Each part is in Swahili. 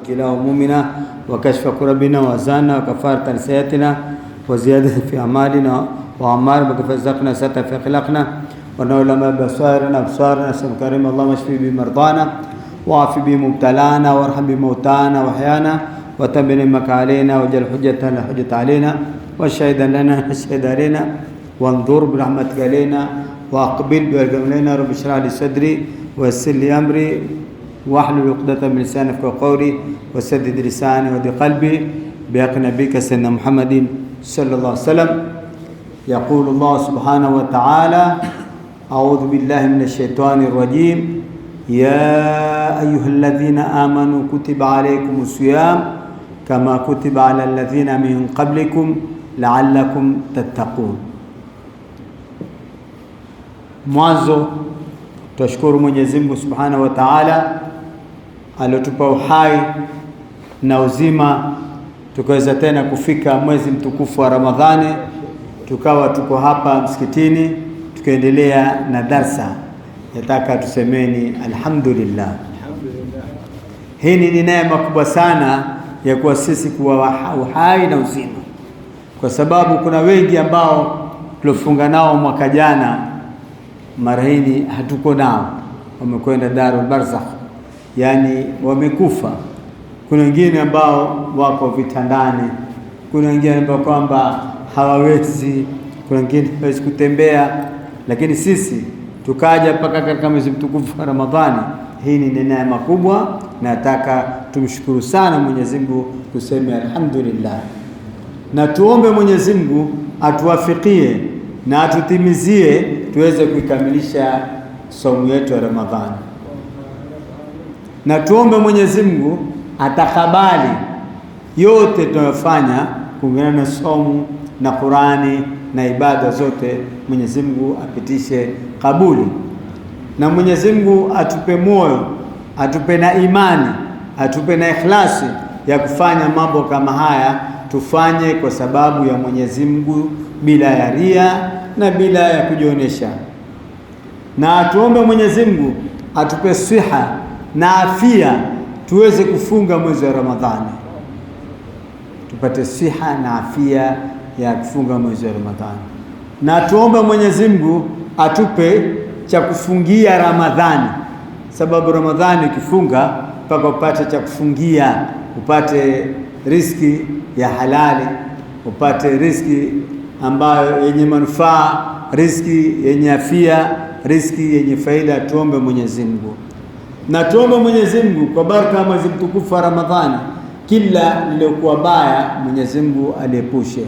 كلا همومنا وكشف كربنا وأحزاننا وكفارة سيئاتنا وزيادة في أعمالنا وأعمار وكفى رزقنا ستر في أخلاقنا ونور لما بصائرنا أبصارنا سم كريم اللهم اشف بمرضانا وعاف بمبتلانا وارحم بموتانا وأحيانا وتم نعمك علينا وجل حجتنا حجة علينا والشهيد لنا الشهيد علينا وانظر برحمتك علينا وأقبل برحمتك علينا. رب اشرح لي صدري ويسر لي أمري واحلل عقدة من لساني يفقهوا قولي وسدد لساني وهد قلبي بحق نبيك سيدنا محمد صلى الله عليه وسلم. يقول الله سبحانه وتعالى: أعوذ بالله من الشيطان الرجيم. يا أيها الذين آمنوا كتب عليكم الصيام كما كتب على الذين من قبلكم لعلكم تتقون. Mwanzo tunashukuru Mwenyezi Mungu Subhanahu wa Ta'ala aliotupa uhai na uzima tukaweza tena kufika mwezi mtukufu wa Ramadhani, tukawa tuko hapa msikitini tukaendelea na darsa. Nataka tusemeni alhamdulillah. Hii ni neema kubwa sana ya kuwa sisi kuwa uhai na uzima, kwa sababu kuna wengi ambao tulofunga nao mwaka jana mara hii hatuko nao, wamekwenda Darul Barzakh, yani wamekufa. Kuna wengine ambao wako vitandani, kuna wengine ambao kwamba hawawezi, kuna wengine hawezi kutembea, lakini sisi tukaja mpaka katika mwezi mtukufu wa Ramadhani. Hii ni neema kubwa, nataka tumshukuru sana Mwenyezi Mungu, tuseme alhamdulillah, na tuombe Mwenyezi Mungu atuwafikie na atutimizie tuweze kuikamilisha saumu yetu ya Ramadhani, na tuombe Mwenyezi Mungu atakabali yote tunayofanya kulingana na saumu na Qur'ani na ibada zote. Mwenyezi Mungu apitishe kabuli, na Mwenyezi Mungu atupe moyo, atupe na imani, atupe na ikhlasi ya kufanya mambo kama haya. Tufanye kwa sababu ya Mwenyezi Mungu bila ya ria na bila ya kujionesha, na tuombe Mwenyezi Mungu atupe siha na afia tuweze kufunga mwezi wa Ramadhani, tupate siha na afia ya kufunga mwezi wa Ramadhani, na tuombe Mwenyezi Mungu atupe cha kufungia Ramadhani, sababu Ramadhani ukifunga mpaka upate cha kufungia, upate riziki ya halali, upate riziki ambayo yenye manufaa, riziki yenye afia, riziki yenye faida. Tuombe Mwenyezi Mungu, na tuombe Mwenyezi Mungu kwa baraka ya mwezi mtukufu wa Ramadhani, kila lilokuwa baya Mwenyezi Mungu aliepushe,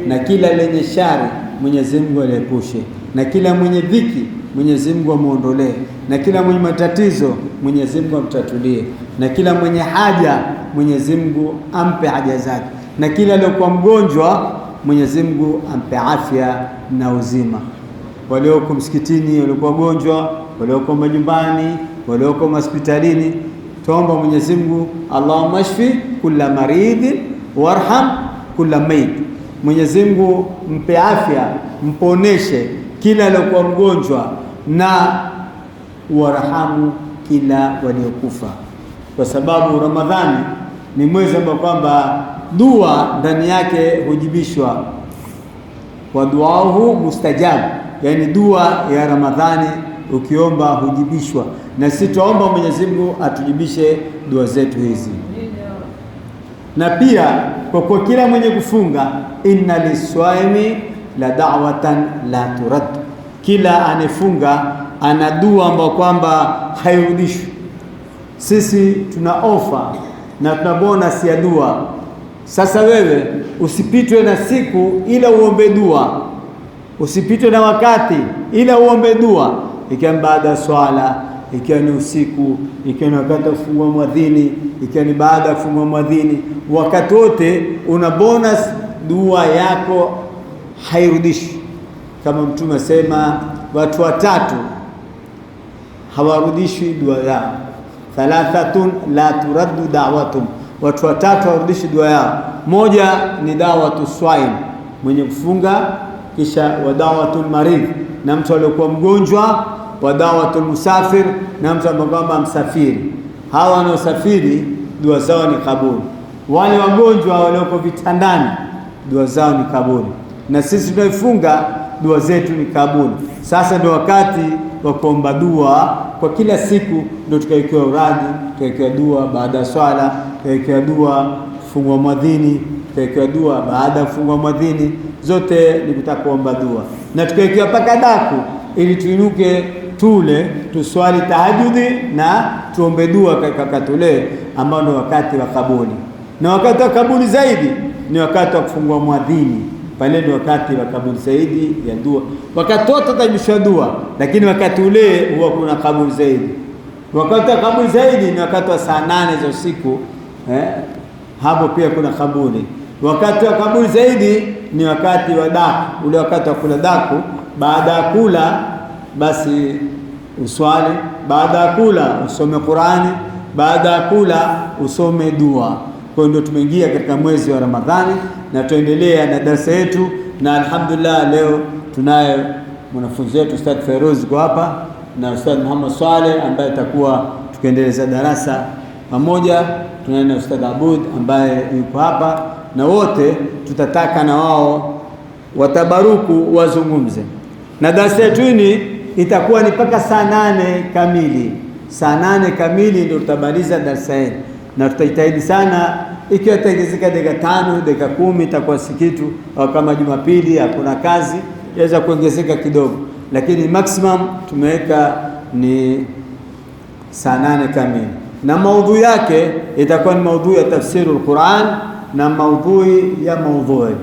na kila lenye shari Mwenyezi Mungu aliepushe, na kila mwenye dhiki Mwenyezi Mungu amuondolee, na kila mwenye matatizo Mwenyezi Mungu amtatulie, na kila mwenye haja Mwenyezi Mungu ampe haja zake, na kila aliyokuwa mgonjwa Mwenyezi Mungu ampe afya na uzima. Walioko msikitini, waliokuwa wagonjwa, walioko majumbani, walioko hospitalini, tuomba Mwenyezi Mungu, Allahumma shfi kulla maridin warham kulla mayit. Mwenyezi Mungu mpe afya, mponeshe kila aliyokuwa mgonjwa, na warhamu kila waliokufa, kwa sababu Ramadhani ni mwezi ambao kwamba dua ndani yake hujibishwa, wa duahu mustajab, yani dua ya Ramadhani ukiomba hujibishwa, na sisi tuomba Mwenyezi Mungu atujibishe dua zetu hizi. Na pia kwa kila mwenye kufunga, inna liswaimi la da'watan la turad, kila anefunga ana dua ambayo kwamba hairudishwi. Sisi tuna ofa na tuna bonus ya dua. Sasa wewe usipitwe na siku ila uombe dua, usipitwe na wakati ila uombe dua, ikiwa baada ya swala, ikiwa ni usiku, ikiwa ni wakati wa kufungua mwadhini, ikiwa ni baada ya kufungua mwadhini, wakati wote una bonus. Dua yako hairudishi, kama Mtume asema watu watatu hawarudishwi dua yao, thalathatun la turaddu da'watum, watu watatu hawarudishi dua yao. Moja ni da'watu swaim, mwenye kufunga, kisha wa da'watul marid, na mtu aliyokuwa mgonjwa, wa da'watul musafir, na mtu ambaye msafiri. Hawa wanaosafiri dua zao ni kabuli. Wale wagonjwa walioko vitandani, dua zao ni kabuli. Na sisi tunaifunga, dua zetu ni kabuli. Sasa ndio wakati wa kuomba dua kwa kila siku, ndio tukawekewa uradi, tukawekewa dua baada ya swala, tukawekewa dua kufungua mwadhini, tukawekewa dua baada ya kufungua mwadhini. Zote ni kutaka kuomba dua. Na tukawekewa paka daku ili tuinuke tule, tuswali tahajudi na tuombe dua katika wakati ule ambao ni wakati wa kabuli. Na wakati wa kabuli zaidi ni wakati wa kufungua mwadhini. Pale ni wakati wa kabuli zaidi ya dua. Wakati wote tutajishwa dua, lakini wakati ule huwa kuna kabuli zaidi. Wakati wa kabuli zaidi ni wakati wa saa 8 za usiku, hapo pia kuna kabuli. Wakati wa kabuli zaidi ni wakati wa daku, ule wakati wa kula daku. Baada ya kula basi uswali, baada ya kula usome Qur'ani, baada ya kula usome dua. Kwa ndio tumeingia katika mwezi wa Ramadhani na tuendelea na darasa yetu, na alhamdulillah leo tunaye mwanafunzi wetu Ustadh Feroz kwa hapa na Ustadh Muhammad Swaleh ambaye atakuwa tukiendeleza darasa pamoja. Tunaye na Ustadh Abud ambaye yuko hapa, na wote tutataka na wao watabaruku wazungumze. Na darasa yetu hii itakuwa ni mpaka saa 8 kamili. Saa 8 kamili ndio tutamaliza darasa yetu. Na tutajitahidi sana, ikiwa itaongezeka dakika 5, dakika 10 itakuwa si kitu, au kama Jumapili hakuna kazi yaweza kuongezeka kidogo, lakini maximum tumeweka ni saa 8 kamili. Na maudhui yake itakuwa ni maudhui ya tafsiri al-Qur'an na maudhui ya maudhui,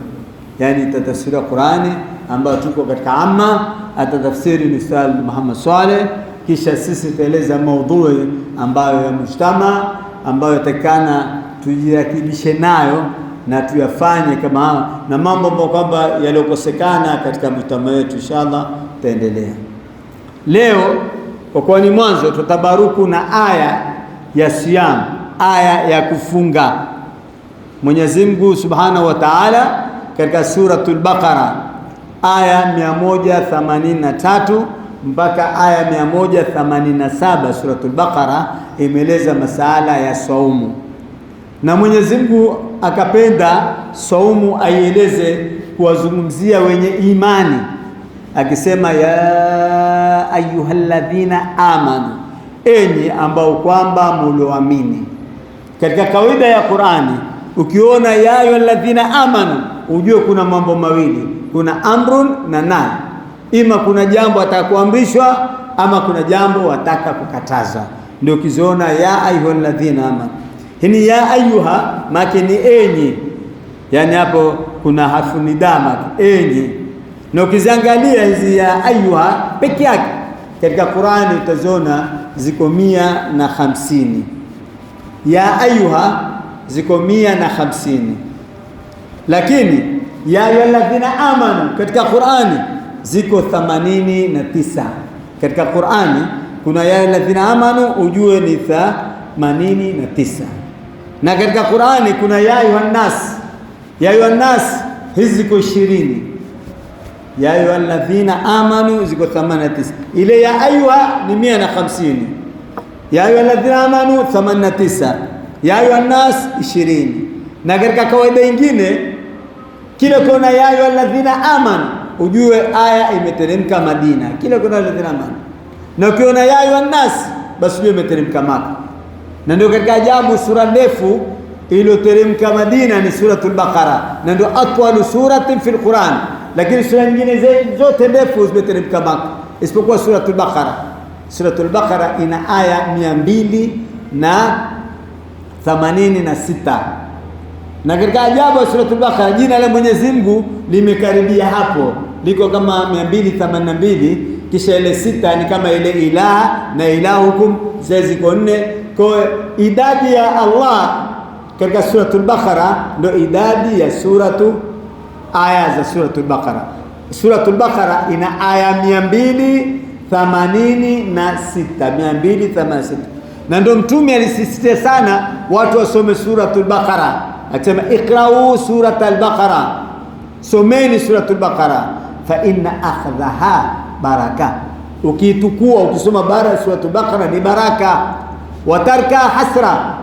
yani tatafsiri Qur'ani ambayo tuko katika amma, atatafsiri ni Ustadh Muhammad Swaleh, kisha sisi tueleza maudhui ambayo ya mujtama, ambayo takana tujirakibishe nayo na tuyafanye kama na mambo ambayo kwamba yaliokosekana katika mujtama wetu. Inshallah tutaendelea leo, kwa kuwa ni mwanzo, tutabaruku na aya ya siyam, aya ya kufunga. Mwenyezi Mungu Subhanahu wa Ta'ala katika suratul Baqara aya 183 mpaka aya 187 suratul Baqara imeeleza masala ya saumu, na Mwenyezi Mungu akapenda saumu aieleze kuwazungumzia wenye imani, akisema ya ayyuhalladhina amanu, enyi ambao kwamba mulioamini. Katika kawaida ya Qur'ani ukiona ya ayyuhalladhina amanu ujue kuna mambo mawili, kuna amrun na nahy. Ima kuna jambo atakuamrishwa ama kuna jambo wataka kukatazwa. Ndio kiziona ya ayyuhalladhina amanu. Hini ya ayyuha make ni enyi, yani hapo kuna harfu nidama enyi. Na ukiziangalia hizi ya ayyuha peke yake katika Qur'ani utaziona ziko 150. Ya ayyuha ziko 150, lakini ya ayyuhalladhina amanu katika Qur'ani ziko 89. Katika Qur'ani kuna ya ayyuhalladhina amanu ujue ni 89, na katika Qur'ani kuna ya ayyuhan nas. Ya ayyuhan nas hizi ziko 20. Ya ayyuhalladhina amanu ziko 89. Ile ya ayyuha ni 150. Ya ayyuhalladhina amanu 89. Ya ayyuhan nas 20. Na katika kawaida nyingine kila kona ya ayyuhalladhina amanu ujue aya imeteremka Madina, kila kona alladhina amanu. Na ukiona ya ayyuhan nas basi ujue imeteremka Maka. Na ndio katika ajabu sura ndefu iliyoteremka Madina ni suratul Baqara, na ndio atwalu suratin fil Quran, lakini sura nyingine zote ndefu zimeteremka Maka isipokuwa suratul Baqara. Suratul Baqara ina aya 286. Na katika ajabu ya suratul Baqara jina la Mwenyezi Mungu limekaribia hapo, liko kama 282, kisha ile 6 ni kama ile ilaha na ilahukum ziko 4. Kwa idadi ya Allah katika suratul Baqara ndio idadi ya aya za suratul Baqara. Suratul Baqara ina aya 286. Na ndio Mtume alisisitiza sana watu wasome suratul Baqara, akisema iqra'u suratul Baqara, someni suratul Baqara, fa inna akhdhaha baraka. Ukiitukua ukisoma bara suratul Baqara ni baraka, wa tarka hasra,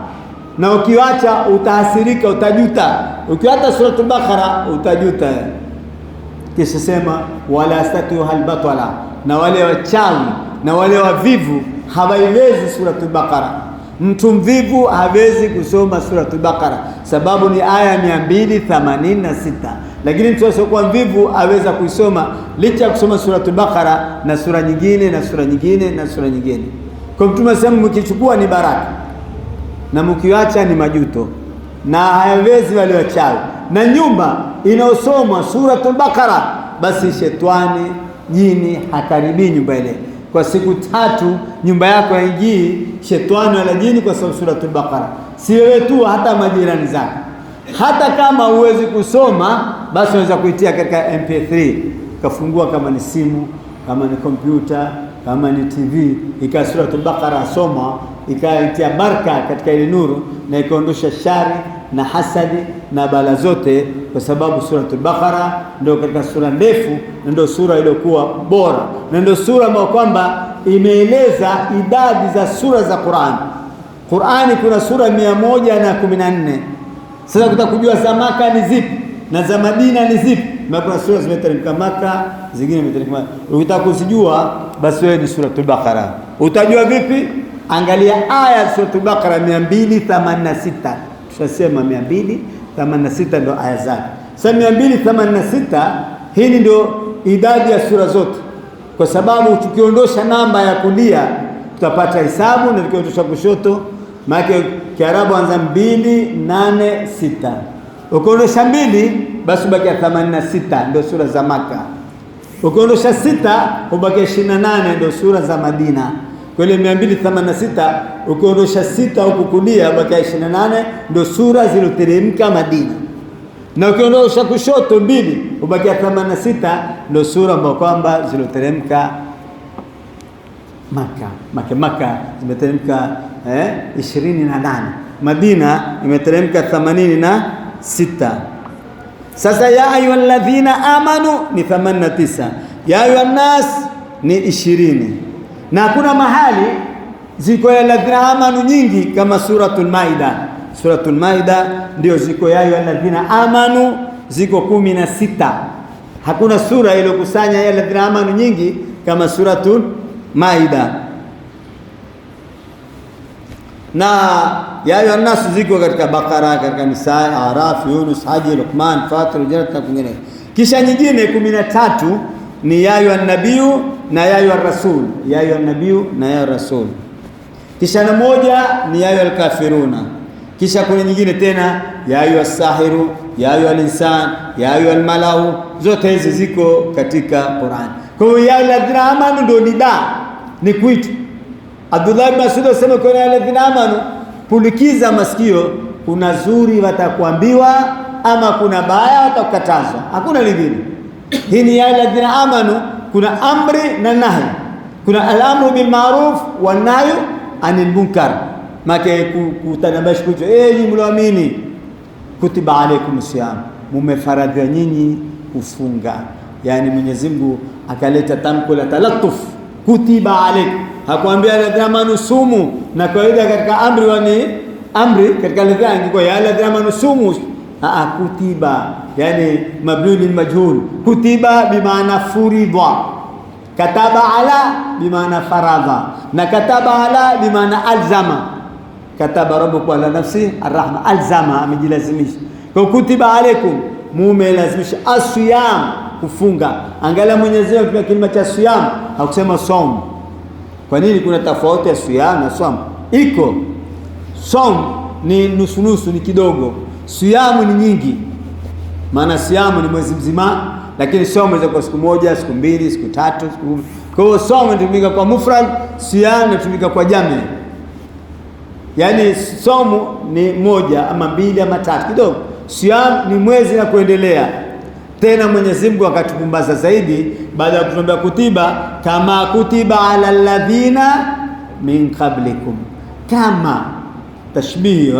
na ukiacha utahasirika, utajuta. Ukiacha suratul Baqara utajuta. Kisha sema wala astatu hal batala, na wale wachawi na wale wavivu hawaiwezi suratul Baqara. Mtu mvivu hawezi kusoma suratul Baqara, sababu ni aya 286. Lakini mtu asiyokuwa mvivu aweza kuisoma, licha ya kusoma suratul Baqara na sura nyingine na sura nyingine na sura nyingine. Kwa Mtume sema mkichukua ni baraka na mkiacha ni majuto, na hayawezi wale wachawi. Na nyumba inaosomwa suratul Baqara, basi shetani jini hakaribii nyumba ile. Kwa siku 3 nyumba yako haingii shetani wala jini, kwa sababu suratul Baqara. Si wewe tu, hata majirani zako. Hata kama huwezi kusoma, basi unaweza kuitia katika MP3, kafungua kama ni simu, kama ni kompyuta, kama ni TV, ikawa suratul Baqara soma, ikaitia baraka katika ile nuru, na ikaondosha shari na hasadi na bala zote, kwa sababu suratul Baqara ndio katika sura ndefu, na ndio sura iliyokuwa bora, na ndio sura ambayo kwamba imeeleza idadi za sura za Qur'an. Qur'ani kuna sura 114. Sasa kutakujua za Maka ni zipi na za Madina ni zipi. Kuna sura zimeteremka Maka, zingine zimeteremka. Ukitaka kuzijua, basi wewe ni suratul Baqara. Utajua vipi? Angalia aya suratul Baqara 286. Tutasema 286 ndio aya zake. Sasa 286 hii ndio idadi ya sura zote, kwa sababu tukiondosha namba ya kulia tutapata hesabu, na tukiondosha kushoto, maana Kiarabu anza 286. Ukiondosha 2 basi ubakia 86, ndio sura za Maka. Ukiondosha 6 ubakia 28, ndio sura za Madina. Kwa ile 286 ukiondosha 6 huko kulia ubakia 28, ndio sura zilizoteremka Madina. Na ukiondosha kushoto 2 ubakia 86, ndio sura ambazo kwamba zilizoteremka Maka zimeteremka 28. Madina imeteremka 86. Sasa ya ayyuhalladhina amanu ni 89, ya ayyuhan nas ni 20. Na kuna mahali ziko ya alladhina amanu nyingi kama suratul Maida. Suratul Maida ndio ziko ya ayyuhalladhina amanu ziko 16. Hakuna sura iliyokusanya ya alladhina amanu nyingi kama suratul Maida. Na ya ayyuhan nas ziko katika Baqara, katika Nisaa, Araf, Yunus, Haji, Luqman, Fatir, Jannat na kwingine. Kisha nyingine 13 ni ya ayyuhan nabiyyu na ya ayyuhar rasul, ya ayyuhan nabiyyu na ya rasul. Kisha na moja ni ya ayyuhal kafiruna. Kisha kuna nyingine tena ya ayyuhas sahiru, ya ayyuhal insan, ya ayyuhal malau. Zote hizi ziko katika Qur'an. Kwa hiyo ya alladhina amanu ndio ni kuitu. Abdullah ibn Mas'ud asema kwa ya alladhina amanu, pulikiza masikio, kuna zuri watakuambiwa ama kuna baya watakukatazwa, hakuna lingine. Hii ni ya alladhina amanu, kuna amri na nahi. Kuna al-amru bil ma'ruf wa nahyu anil munkar. Make kutanabash kucho, ni mloamini, kutiba alaykum siyam, mumefaradhiwa nyinyi kufunga. Yani Mwenyezi Mungu akaleta tamko la talattuf, kutiba alaykum. Hakuambia alladhina amanu sumu, na kawaida katika amri katika alladhina kwa ya alladhina amanu sumu, kutiba yani mabni lil majhul. Kutiba bimaana furidha, kataba ala bimaana faradha, na kataba ala bimaana alzama. Kataba rabbuka ala nafsi arrahma, alzama, amejilazimisha. Kwa kutiba alaykum, mumelazimisha. Asiyam, kufunga. Angalia Mwenyezi Mungu kwa kilima cha siyam hakusema saum. Kwa nini? Kuna tofauti ya siyam na saum. Iko saum ni nusu, ni kidogo. Siyamu ni nyingi. Maana siyamu ni mwezi mzima, lakini saum inaweza kwa siku moja, siku mbili, siku tatu, siku. Kwa hiyo saum inatumika kwa mufrad, siyam inatumika kwa jami. Yani saum ni moja ama mbili ama tatu kidogo. Siyam ni mwezi na kuendelea. Tena Mwenyezi Mungu akatupumbaza zaidi baada ya kutuambia kutiba, kama kutiba ala alladhina min qablikum, kama tashbihi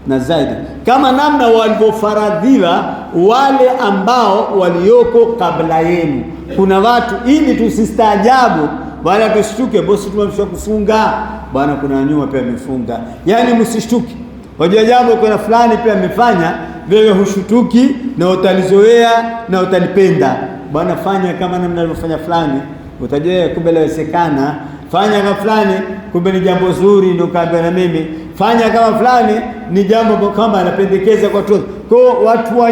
na zaidi, kama namna walivyofaradhiwa wale ambao walioko kabla yenu. Kuna watu, ili tusistaajabu wala tusishtuke, bosi tumemsha kufunga bwana, kuna nyuma pia amefunga. Yani msishtuke, Wajua jambo kuna fulani pia amefanya, wewe hushutuki na utalizoea na utalipenda. Bwana fanya kama namna alivyofanya fulani, utajua kumbe inawezekana. Fanya kama fulani, kumbe ni jambo zuri, ndio kaambia na mimi. Fanya kama fulani, ni jambo kama anapendekeza kwa watu. Kwa watu wa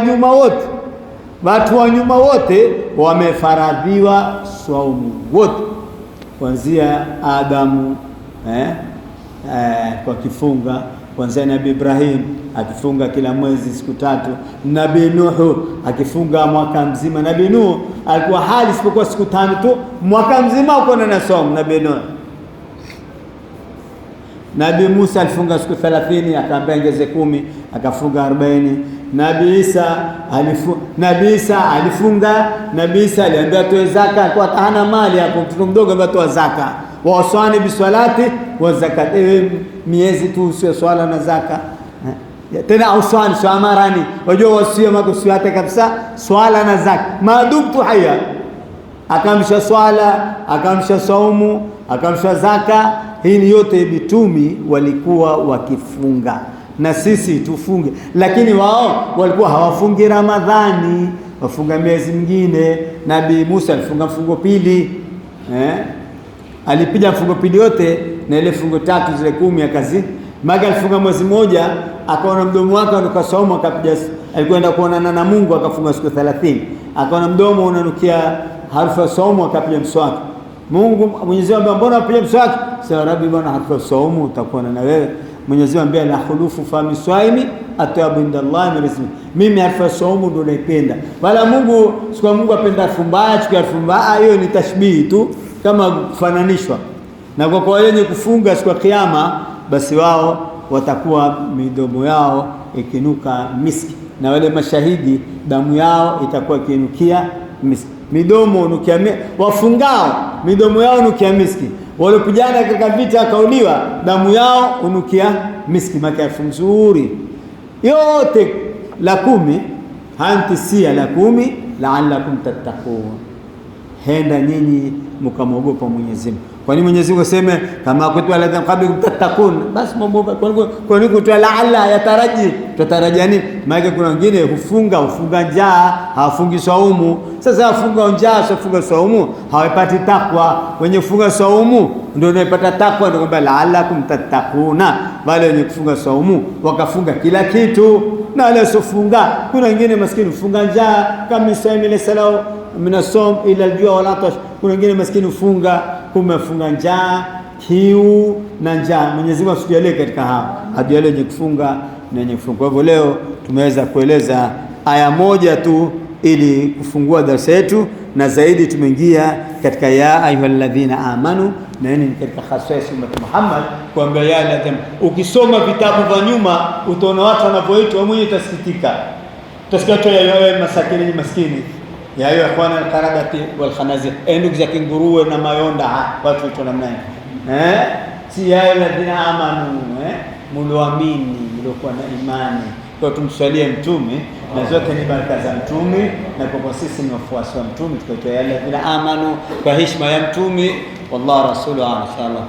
nyuma wote wamefaradhiwa saumu wote, kuanzia Adamu kwa kifunga, kuanzia Nabii Ibrahim akifunga kila mwezi siku 3, Nabii Nuhu akifunga mwaka mzima. Nabii Nuhu alikuwa hali isipokuwa siku 5 tu, mwaka mzima uko na saumu. Nabii Nuhu. Nabii Musa alifunga siku 30, akaambia ongeze 10, akafunga 40. Nabii Isa alifunga. Nabii Isa aliambia toe zaka, alikuwa hana mali hapo, mtoto mdogo ambaye toa zaka. Waswani biswalati wa zakat, miezi tu sio swala na zaka tena, au swali sio amarani. Wajua wasio makusiwate kabisa swala na zaka madubtu haya. Akamsha swala, akamsha saumu, akamsha zaka. Hii ni yote bitumi walikuwa wakifunga, na sisi tufunge. Lakini wao walikuwa hawafungi Ramadhani, wafunga miezi mingine. Nabii Musa alifunga mfungo pili, alipiga mfungo pili yote, na ile fungo 3 zile 10 akazi maga. Alifunga mwezi mmoja, akaona mdomo wake unanuka saumu, akapiga. Alikwenda kuonana na Mungu, akafunga siku 30, akaona mdomo unanukia harufu ya saumu, akapiga mswaki. Mungu Mwenyezi Mungu, mbona unapiga mswaki? Sasa Rabbi, bwana harufu ya saumu utakuwa na wewe. Mwenyezi Mungu ambia la khulufu fami swaimi atabu indallahi min rizqi, mimi harufu ya saumu ndio naipenda. Wala Mungu sikuwa Mungu apenda harufu mbaya, chukua harufu mbaya. Hiyo ni tashbihi tu, kama kufananishwa na kwa wenye kufunga siku ya Kiyama. Basi wao watakuwa midomo yao ikinuka miski, na wale mashahidi damu yao itakuwa ikinukia miski. Midomo unukia wafungao, midomo yao unukia miski. Walipigana katika vita akauliwa, damu yao unukia miski, makafu nzuri. Yote la 10 hantisia la 10 la'allakum tattaqun, henda nyinyi mkamwogopa Mwenyezi Mungu. Kwa nini Mwenyezi Mungu aseme kama kuntu alladhina qablikum tattaqun? Basi mwogopa. Kwa nini kutoa laala yataraji? Tutarajia nini? Maana kuna wengine hufunga njaa, hawafungi saumu. Sasa wafunga njaa, wafunga saumu, hawapati takwa. Wenye kufunga saumu ndio wanapata takwa, ndio kwamba la'allakum tattaquna. Wale wenye kufunga saumu wakafunga kila kitu, na wale wasiofunga, kuna wengine maskini hufunga njaa, kama Saimile salau minasom ila aljua wala atash. Kuna wengine maskini ufunga kumefunga njaa, kiu na njaa. Mwenyezi Mungu asijalie katika hao, ajalie wenye kufunga na wenye kufunga. Kwa hivyo leo tumeweza kueleza aya moja tu ili kufungua darasa yetu, na zaidi tumeingia katika ya ayyuhalladhina amanu, na ni katika khasais ummat Muhammad, kwamba ya lazima ukisoma vitabu vya nyuma utaona watu wanavyoitwa, mwenye utasikitika. Utasikia ya masakini maskini, ya hiyo ikhwana al-qaradati wal khanazir, ndugu za kinguruwe na mayonda, watu wetu namna hiyo. Si ya alladhina amanu, mulioamini, mliokuwa na imani. Kwa tumswalie mtume, na zote ni baraka za mtume, na kwa sisi ni wafuasi wa mtume, tukaitwa ya alladhina amanu kwa heshima ya mtume. Wallahu rasuluhu inshallah.